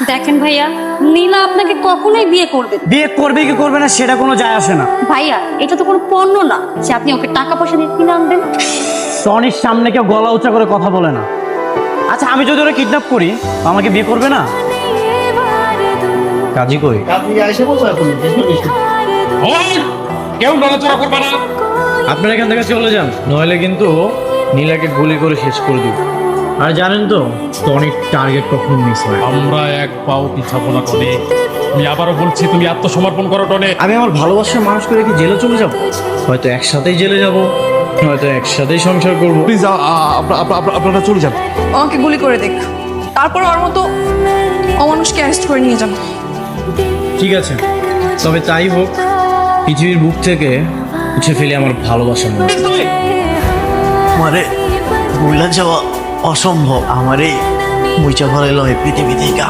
দেখেন ভাইয়া, নীলা আপনাকে কখনোই বিয়ে করবে না। বিয়ে করবে কি করবে না সেটা কোনো যায় আসে না। ভাইয়া, এটা তো কোনো পণ্য না যে আপনি ওকে টাকা পয়সা দিয়ে কিনে আনবেন। টনির সামনে কেউ গলা উঁচা করে কথা বলে না। আচ্ছা, আমি যদি ওরা কিডন্যাপ করি আমাকে বিয়ে করবে না? কাজী কই? কেউ নড়াচড়া করবে না। আপনারা এখান থেকে চলে যান, নইলে কিন্তু নীলাকে গুলি করে শেষ করে দিব। আর জানেন তো টনির টার্গেট কখনো মিস হয়। আমরা এক পাও পিছাবো না টনে। আমি আবারও বলছি, তুমি আত্মসমর্পণ করো টনে। আমি আমার ভালোবাসার মানুষকে রেখে জেলে চলে যাব? হয়তো একসাথেই জেলে যাব, হয়তো একসাথেই সংসার করব। প্লিজ আপনারা চলে যান। আমাকে গুলি করে দেখ, তারপর ওর মতো অমানুষকে অ্যারেস্ট করে নিয়ে যান। ঠিক আছে, তবে তাই হোক, পৃথিবীর বুক থেকে মুছে ফেলে আমার ভালোবাসার মানুষ। আমারে ভুলে যাওয়া অসম্ভব। আমারে মুইচা ফেলাইল এই পৃথিবী থেকে।